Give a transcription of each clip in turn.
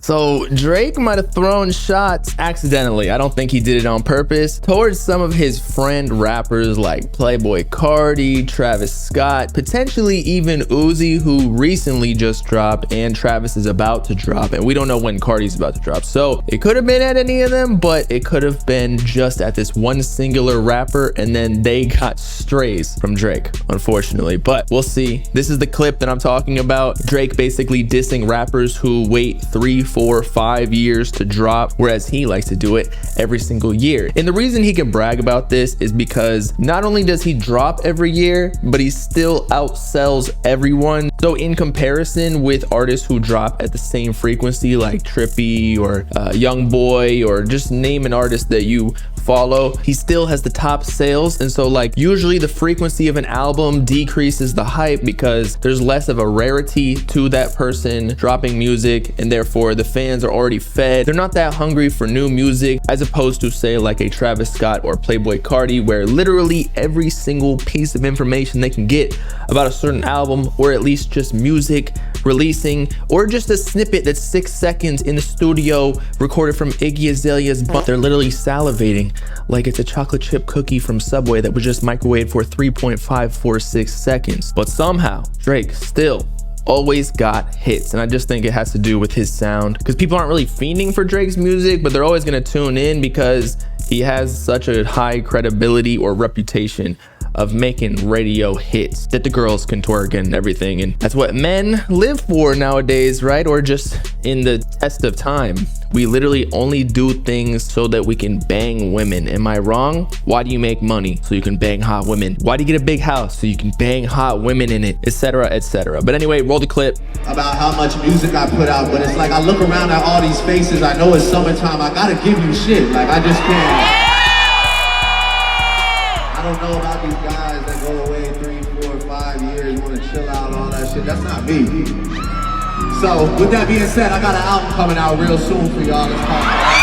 So Drake might have thrown shots accidentally. I don't think he did it on purpose towards some of his friend rappers like Playboi Cardi, Travis Scott, potentially even Uzi, who recently just dropped, and Travis is about to drop, and we don't know when Cardi's about to drop. So it could have been at any of them, but it could have been just at this one singular rapper, and then they got strays from Drake, unfortunately. But we'll see. This is the clip that I'm talking about. Drake basically dissing rappers who wait 3, 4, 5 years to drop, whereas he likes to do it every single year. And the reason he can brag about this is because not only does he drop every year, but he still outsells everyone. So in comparison with artists who drop at the same frequency like Trippy or Young Boy, or just name an artist that you follow, he still has the top sales. And so like usually the frequency of an album decreases the hype because there's less of a rarity to that person dropping music, and therefore the fans are already fed. They're not that hungry for new music, as opposed to say like a Travis Scott or Playboi Cardi, where literally every single piece of information they can get about a certain album, or at least just music releasing, or just a snippet that's 6 seconds in the studio recorded from Iggy Azalea's butt, they're literally salivating like it's a chocolate chip cookie from Subway that was just microwaved for 3.546 seconds. But somehow Drake still always got hits, and I just think it has to do with his sound, because people aren't really fiending for Drake's music, but they're always going to tune in because he has such a high credibility or reputation of making radio hits that the girls can twerk and everything. And that's what men live for nowadays, right? Or just in the test of time. We literally only do things so that we can bang women. Am I wrong? Why do you make money? So you can bang hot women. Why do you get a big house? So you can bang hot women in it, etc., etc. But anyway, roll the clip. About how much music I put out, but it's like I look around at all these faces. I know it's summertime. I gotta give you shit. Like I just can't. I don't know about these guys that go away 3, 4, 5 years, want to chill out, all that shit. That's not me. So with that being said, I got an album coming out real soon for y'all. It's called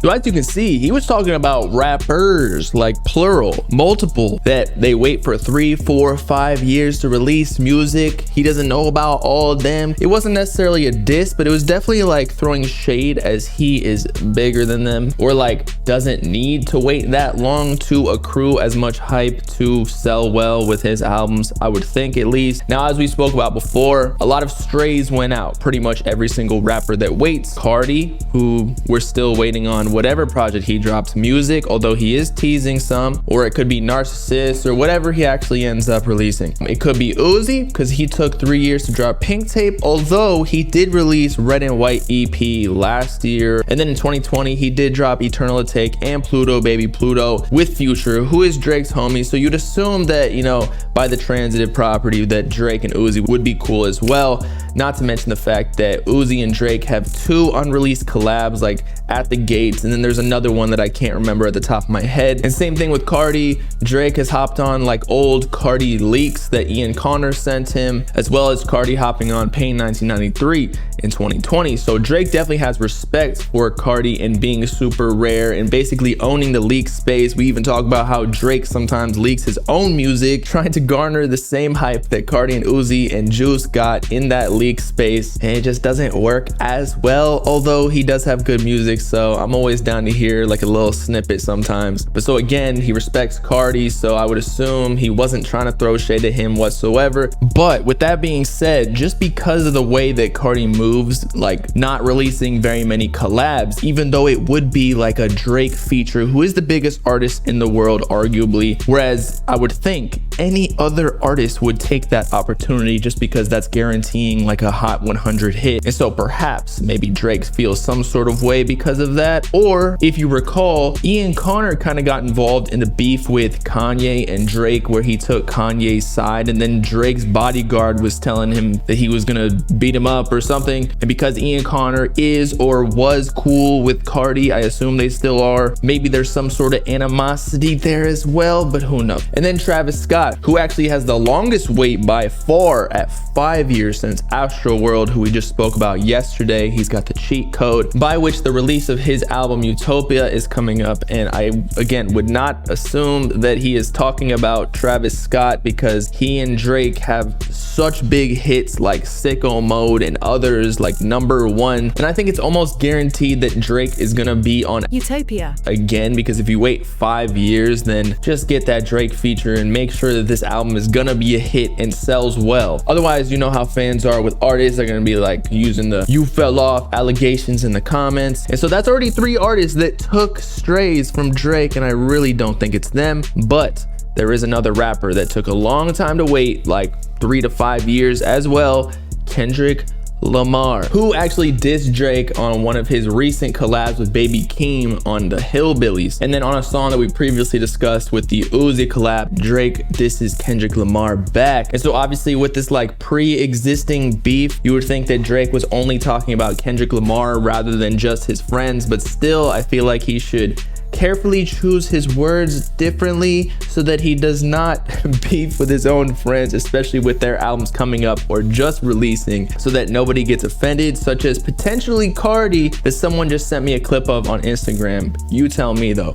So as you can see, he was talking about rappers, like plural, multiple, that they wait for 3, 4, 5 years to release music. He doesn't know about all of them. It wasn't necessarily a diss, but it was definitely like throwing shade as he is bigger than them, or like doesn't need to wait that long to accrue as much hype to sell well with his albums, I would think, at least. Now, as we spoke about before, a lot of strays went out. Pretty much every single rapper that waits. Cardi, who we're still waiting on whatever project he drops music, although he is teasing some, or it could be Narcissist, or whatever he actually ends up releasing. It could be Uzi, because he took 3 years to drop Pink Tape, although he did release Red and White EP last year. And then in 2020 he did drop Eternal Atake and Pluto Baby Pluto with Future, who is Drake's homie. So you'd assume that, you know, by the transitive property, that Drake and Uzi would be cool as well. Not to mention the fact that Uzi and Drake have 2 unreleased collabs, like At the Gates, and then there's another one that I can't remember at the top of my head. And same thing with Cardi. Drake has hopped on like old Cardi leaks that Ian Connor sent him, as well as Cardi hopping on Pain 1993 in 2020. So Drake definitely has respect for Cardi and being super rare and basically owning the leak space. We even talk about how Drake sometimes leaks his own music, trying to garner the same hype that Cardi and Uzi and Juice got in that leak space, and it just doesn't work as well, although he does have good music. So I'm always down to hear like a little snippet sometimes. But so again, he respects Cardi, so I would assume he wasn't trying to throw shade at him whatsoever. But with that being said, just because of the way that Cardi moves, like not releasing very many collabs, even though it would be like a Drake feature, who is the biggest artist in the world arguably, whereas I would think any other artist would take that opportunity just because that's guaranteeing like a hot 100 hit. And so perhaps maybe Drake feels some sort of way because of that. Or if you recall, Ian Connor kind of got involved in the beef with Kanye and Drake, where he took Kanye's side, and then Drake's bodyguard was telling him that he was gonna beat him up or something. And because Ian Connor is or was cool with Cardi, I assume they still are, maybe there's some sort of animosity there as well, but who knows. And then Travis Scott, who actually has the longest wait by far at 5 years since Astroworld, who we just spoke about yesterday. He's got the cheat code by which the release release of his album Utopia is coming up, and I again would not assume that he is talking about Travis Scott, because he and Drake have such big hits like Sicko Mode and others like Number One, and I think it's almost guaranteed that Drake is gonna be on Utopia again, because if you wait 5 years, then just get that Drake feature and make sure that this album is gonna be a hit and sells well. Otherwise, you know how fans are with artists. They're gonna be like using the "you fell off" allegations in the comments, and so that's already 3 artists that took strays from Drake, and I really don't think it's them. But there is another rapper that took a long time to wait, like 3 to 5 years as well, Kendrick Lamar, who actually dissed Drake on one of his recent collabs with Baby Keem on the Hillbillies. And then on a song that we previously discussed with the Uzi collab, Drake disses Kendrick Lamar back. And so obviously with this like pre-existing beef, you would think that Drake was only talking about Kendrick Lamar rather than just his friends, but still I feel like he should carefully choose his words differently so that he does not beef with his own friends, especially with their albums coming up or just releasing, so that nobody gets offended, such as potentially Cardi, that someone just sent me a clip of on Instagram. You tell me though.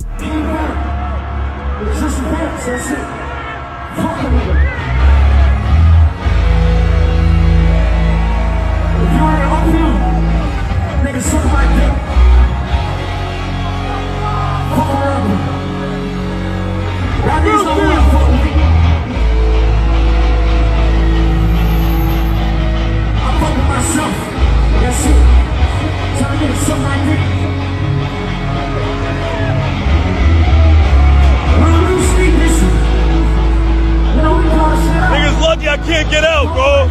Niggas lucky I can't get out, bro.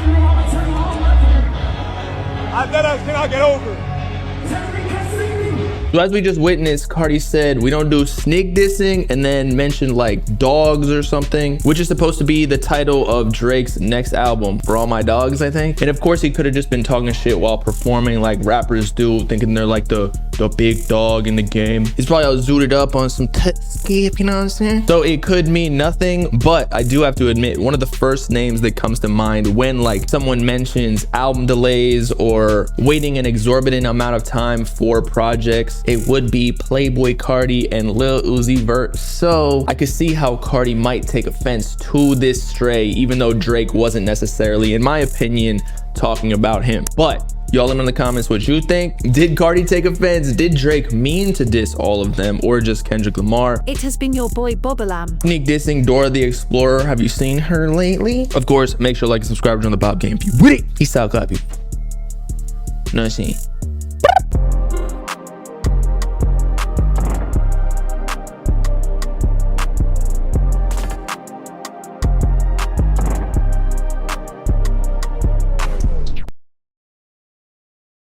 I bet I cannot get over. So as we just witnessed, Cardi said we don't do sneak dissing, and then mentioned like dogs or something, which is supposed to be the title of Drake's next album, For All My Dogs, I think. And of course he could have just been talking shit while performing like rappers do, thinking they're like the big dog in the game. He's probably all zooted up on some skip, you know what I'm saying? So it could mean nothing, but I do have to admit, one of the first names that comes to mind when like someone mentions album delays or waiting an exorbitant amount of time for projects, it would be Playboy Cardi and Lil Uzi Vert. So I could see how Cardi might take offense to this stray, even though Drake wasn't necessarily, in my opinion, talking about him. But y'all let me know in the comments what you think. Did Cardi take offense? Did Drake mean to diss all of them, or just Kendrick Lamar? It has been your boy Bobbalam. Sneak dissing Dora the Explorer. Have you seen her lately? Of course, make sure to like and subscribe, join the Bob Game if you with it. Peace out, God people. Know what I'm saying?